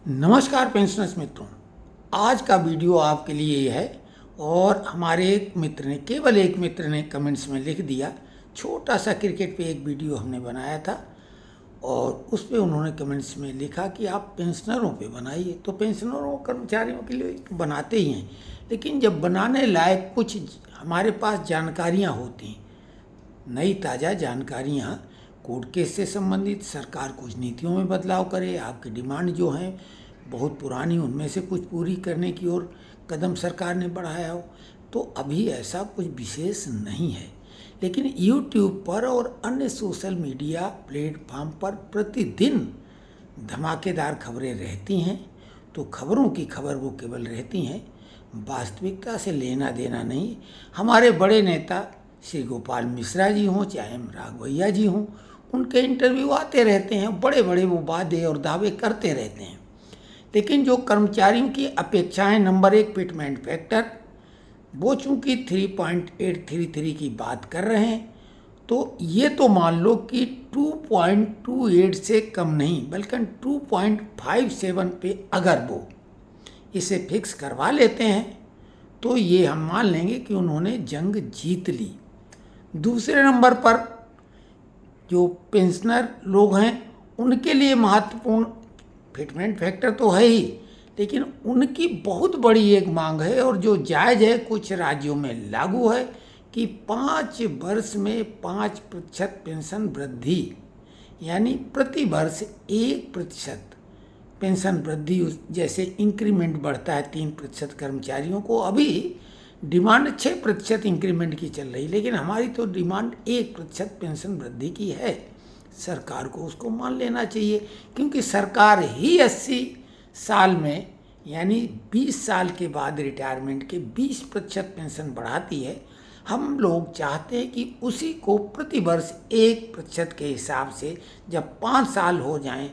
नमस्कार पेंशनर्स मित्रों, आज का वीडियो आपके लिए है। और हमारे एक मित्र ने, केवल एक मित्र ने कमेंट्स में लिख दिया। छोटा सा क्रिकेट पे एक वीडियो हमने बनाया था और उस पे उन्होंने कमेंट्स में लिखा कि आप पेंशनरों पे बनाइए। तो पेंशनरों कर्मचारियों के लिए बनाते ही हैं, लेकिन जब बनाने लायक कुछ हमारे पास जानकारियाँ होती हैं, नई ताज़ा जानकारियाँ, कोर्ट केस से संबंधित, सरकार कुछ नीतियों में बदलाव करे, आपकी डिमांड जो हैं बहुत पुरानी, उनमें से कुछ पूरी करने की ओर कदम सरकार ने बढ़ाया हो, तो अभी ऐसा कुछ विशेष नहीं है। लेकिन यूट्यूब पर और अन्य सोशल मीडिया प्लेटफॉर्म पर प्रतिदिन धमाकेदार खबरें रहती हैं। तो खबरों की खबर वो केवल रहती हैं, वास्तविकता से लेना देना नहीं। हमारे बड़े नेता श्री गोपाल मिश्रा जी हों, चाहे एम राघवैया जी हों, उनके इंटरव्यू आते रहते हैं, बड़े बड़े वो वादे और दावे करते रहते हैं। लेकिन जो कर्मचारियों की अपेक्षाएं, नंबर एक फिटमेंट फैक्टर, वो चूँकि 3.833 की बात कर रहे हैं, तो ये तो मान लो कि 2.28 से कम नहीं बल्कि 2.57 पे अगर वो इसे फिक्स करवा लेते हैं तो ये हम मान लेंगे कि उन्होंने जंग जीत ली। दूसरे नंबर पर जो पेंशनर लोग हैं, उनके लिए महत्वपूर्ण फिटमेंट फैक्टर तो है ही, लेकिन उनकी बहुत बड़ी एक मांग है और जो जायज़ है, कुछ राज्यों में लागू है कि 5 वर्ष में 5% पेंशन वृद्धि, यानी प्रति वर्ष 1% पेंशन वृद्धि। जैसे इंक्रीमेंट बढ़ता है 3% कर्मचारियों को, अभी डिमांड 6% इंक्रीमेंट की चल रही, लेकिन हमारी तो डिमांड 1% पेंशन वृद्धि की है। सरकार को उसको मान लेना चाहिए, क्योंकि सरकार ही 80 साल में, यानी 20 साल के बाद रिटायरमेंट के 20% पेंशन बढ़ाती है। हम लोग चाहते हैं कि उसी को प्रति वर्ष 1% के हिसाब से जब 5 साल हो जाएं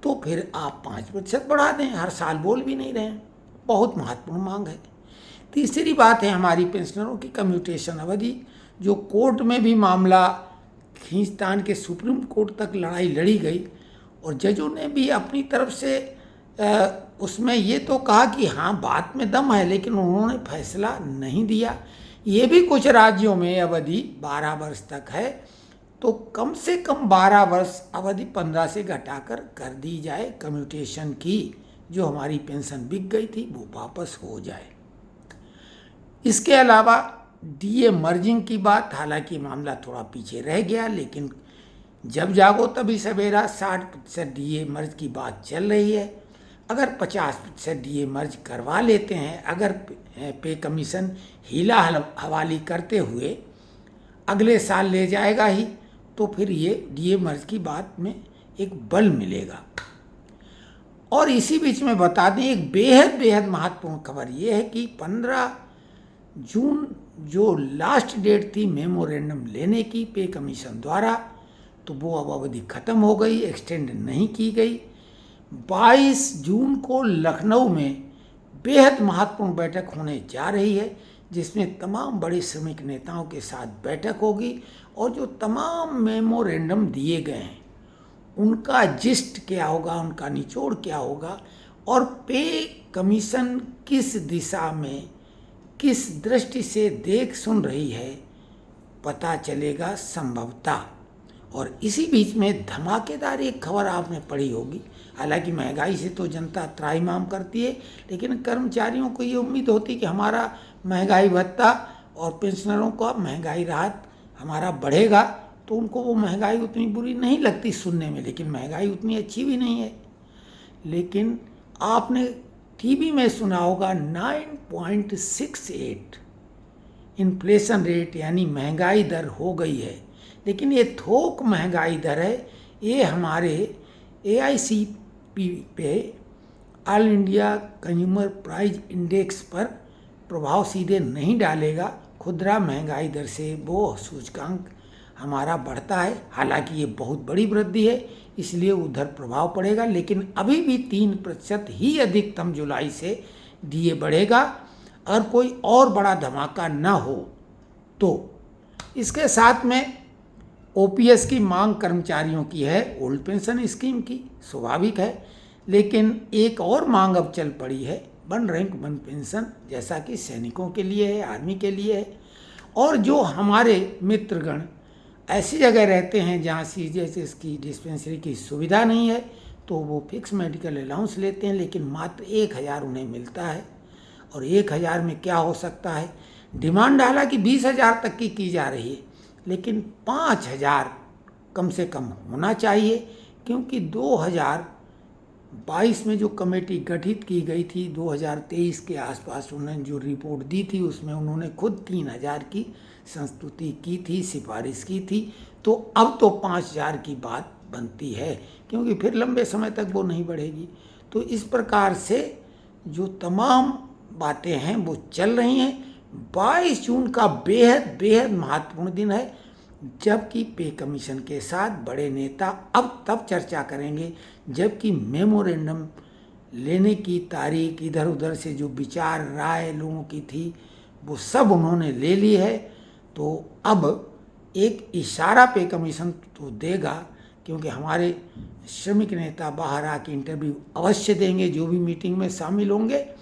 तो फिर आप 5% बढ़ा दें, हर साल बोल भी नहीं रहे हैं। बहुत महत्वपूर्ण मांग है। तीसरी बात है हमारी पेंशनरों की कम्यूटेशन अवधि, जो कोर्ट में भी मामला खींचतान के सुप्रीम कोर्ट तक लड़ाई लड़ी गई और जजों ने भी अपनी तरफ से उसमें ये तो कहा कि हाँ बात में दम है, लेकिन उन्होंने फैसला नहीं दिया। ये भी कुछ राज्यों में अवधि 12 वर्ष तक है, तो कम से कम 12 वर्ष अवधि 15 से घटाकर कर दी जाए कम्यूटेशन की। जो हमारी पेंशन बिक गई थी वो वापस हो जाए। इसके अलावा डीए मर्जिंग की बात, हालांकि मामला थोड़ा पीछे रह गया, लेकिन जब जागो तभी सवेरा 60% डीए मर्ज की बात चल रही है। अगर 50% डीए मर्ज करवा लेते हैं, अगर पे कमीशन हीला हवाली करते हुए अगले साल ले जाएगा ही, तो फिर ये डीए मर्ज की बात में एक बल मिलेगा। और इसी बीच में बता दें, एक बेहद महत्वपूर्ण खबर ये है कि 15 जून जो लास्ट डेट थी मेमोरेंडम लेने की पे कमीशन द्वारा, तो वो अब अवधि खत्म हो गई, एक्सटेंड नहीं की गई। 22 जून को लखनऊ में बेहद महत्वपूर्ण बैठक होने जा रही है, जिसमें तमाम बड़े श्रमिक नेताओं के साथ बैठक होगी और जो तमाम मेमोरेंडम दिए गए हैं उनका जिस्ट क्या होगा, उनका निचोड़ क्या होगा और पे कमीशन किस दिशा में, किस दृष्टि से देख सुन रही है, पता चलेगा संभवतः। और इसी बीच में धमाकेदार एक खबर आपने पढ़ी होगी। हालांकि महंगाई से तो जनता त्राहिमाम करती है, लेकिन कर्मचारियों को ये उम्मीद होती कि हमारा महंगाई भत्ता और पेंशनरों का महंगाई राहत हमारा बढ़ेगा, तो उनको वो महंगाई उतनी बुरी नहीं लगती सुनने में। लेकिन महंगाई उतनी अच्छी भी नहीं है। लेकिन आपने टीवी में सुना होगा 9.68 इन्फ्लेशन रेट, यानी महंगाई दर हो गई है। लेकिन ये थोक महंगाई दर है, ये हमारे AICP पे, all India consumer price index पर प्रभाव सीधे नहीं डालेगा। खुदरा महंगाई दर से वो सूचकांक हमारा बढ़ता है। हालांकि ये बहुत बड़ी वृद्धि है, इसलिए उधर प्रभाव पड़ेगा, लेकिन अभी भी 3% ही अधिकतम जुलाई से डीए बढ़ेगा, अगर कोई और बड़ा धमाका ना हो तो। इसके साथ में OPS की मांग कर्मचारियों की है, ओल्ड पेंशन स्कीम की, स्वाभाविक है। लेकिन एक और मांग अब चल पड़ी है, 1 रैंक 1 पेंशन, जैसा कि सैनिकों के लिए है, आर्मी के लिए है। और जो हमारे मित्रगण ऐसी जगह रहते हैं जहाँ CGHS की डिस्पेंसरी की सुविधा नहीं है, तो वो फिक्स मेडिकल अलाउंस लेते हैं, लेकिन मात्र 1,000 उन्हें मिलता है। और 1,000 में क्या हो सकता है? डिमांड हालांकि 20,000 तक की जा रही है, लेकिन 5,000 कम से कम होना चाहिए, क्योंकि 2022 में जो कमेटी गठित की गई थी, 2023 के आसपास उन्होंने जो रिपोर्ट दी थी, उसमें उन्होंने खुद 3,000 की संस्तुति की थी, सिफारिश की थी। तो अब तो 5,000 की बात बनती है, क्योंकि फिर लंबे समय तक वो नहीं बढ़ेगी। तो इस प्रकार से जो तमाम बातें हैं वो चल रही हैं। 22 जून का बेहद बेहद महत्वपूर्ण दिन है, जबकि पे कमीशन के साथ बड़े नेता अब तब चर्चा करेंगे जबकि मेमोरेंडम लेने की तारीख, इधर उधर से जो विचार राय लोगों की थी वो सब उन्होंने ले ली है। तो अब एक इशारा पे कमीशन तो देगा, क्योंकि हमारे श्रमिक नेता बाहर आके इंटरव्यू अवश्य देंगे जो भी मीटिंग में शामिल होंगे,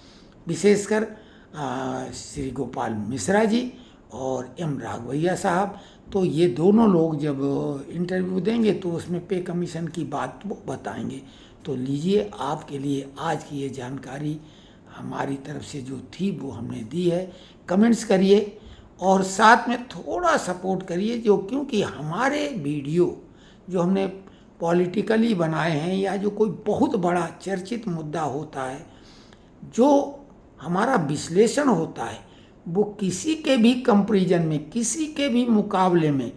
विशेषकर श्री गोपाल मिश्रा जी और M राघवैया साहब। तो ये दोनों लोग जब इंटरव्यू देंगे तो उसमें पे कमीशन की बात वो बताएंगे। तो लीजिए, आपके लिए आज की ये जानकारी हमारी तरफ से जो थी वो हमने दी है। कमेंट्स करिए और साथ में थोड़ा सपोर्ट करिए, जो क्योंकि हमारे वीडियो जो हमने पॉलिटिकली बनाए हैं या जो कोई बहुत बड़ा चर्चित मुद्दा होता है, जो हमारा विश्लेषण होता है, वो किसी के भी कंपैरिजन में, किसी के भी मुकाबले में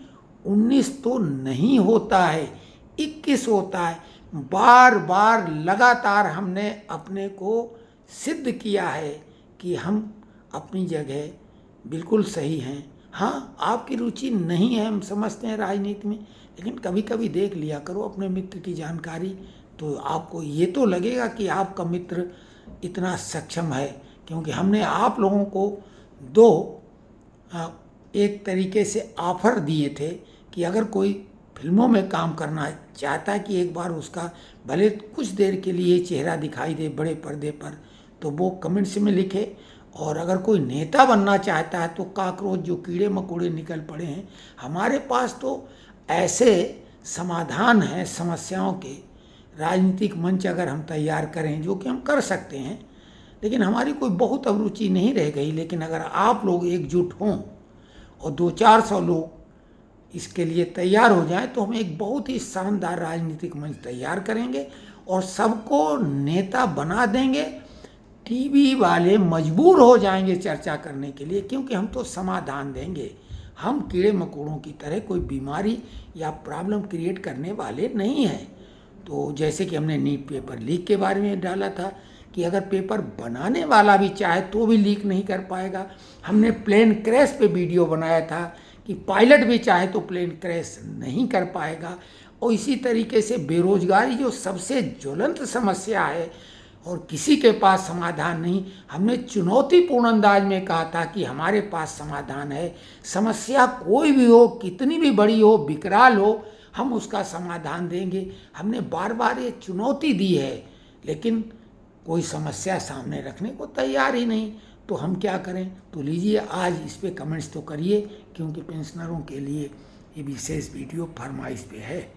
19 तो नहीं होता है, 21 होता है। बार बार लगातार हमने अपने को सिद्ध किया है कि हम अपनी जगह बिल्कुल सही हैं। हाँ, आपकी रुचि नहीं है, हम समझते हैं राजनीति में, लेकिन कभी कभी देख लिया करो अपने मित्र की जानकारी, तो आपको ये तो लगेगा कि आपका मित्र इतना सक्षम है। क्योंकि हमने आप लोगों को एक तरीके से ऑफर दिए थे कि अगर कोई फिल्मों में काम करना चाहता है कि एक बार उसका भले कुछ देर के लिए चेहरा दिखाई दे बड़े पर्दे पर, तो वो कमेंट्स में लिखे। और अगर कोई नेता बनना चाहता है तो कॉकरोच जो कीड़े मकोड़े निकल पड़े हैं, हमारे पास तो ऐसे समाधान हैं समस्याओं के, राजनीतिक मंच अगर हम तैयार करें, जो कि हम कर सकते हैं, लेकिन हमारी कोई बहुत अभिरुचि नहीं रह गई। लेकिन अगर आप लोग एकजुट हों और 200-400 लोग इसके लिए तैयार हो जाएं, तो हम एक बहुत ही शानदार राजनीतिक मंच तैयार करेंगे और सबको नेता बना देंगे। टीवी वाले मजबूर हो जाएंगे चर्चा करने के लिए, क्योंकि हम तो समाधान देंगे। हम कीड़े मकोड़ों की तरह कोई बीमारी या प्रॉब्लम क्रिएट करने वाले नहीं हैं। तो जैसे कि हमने नीट पेपर लीक के बारे में डाला था कि अगर पेपर बनाने वाला भी चाहे तो भी लीक नहीं कर पाएगा। हमने प्लेन क्रैश पे वीडियो बनाया था कि पायलट भी चाहे तो प्लेन क्रैश नहीं कर पाएगा। और इसी तरीके से बेरोजगारी जो सबसे ज्वलंत समस्या है और किसी के पास समाधान नहीं, हमने चुनौतीपूर्ण अंदाज में कहा था कि हमारे पास समाधान है। समस्या कोई भी हो, कितनी भी बड़ी हो, विकराल हो, हम उसका समाधान देंगे। हमने बार बार ये चुनौती दी है, लेकिन कोई समस्या सामने रखने को तैयार ही नहीं। तो हम क्या करें? तो लीजिए, आज इस पे कमेंट्स तो करिए, क्योंकि पेंशनरों के लिए ये विशेष वीडियो फरमाइश पे है।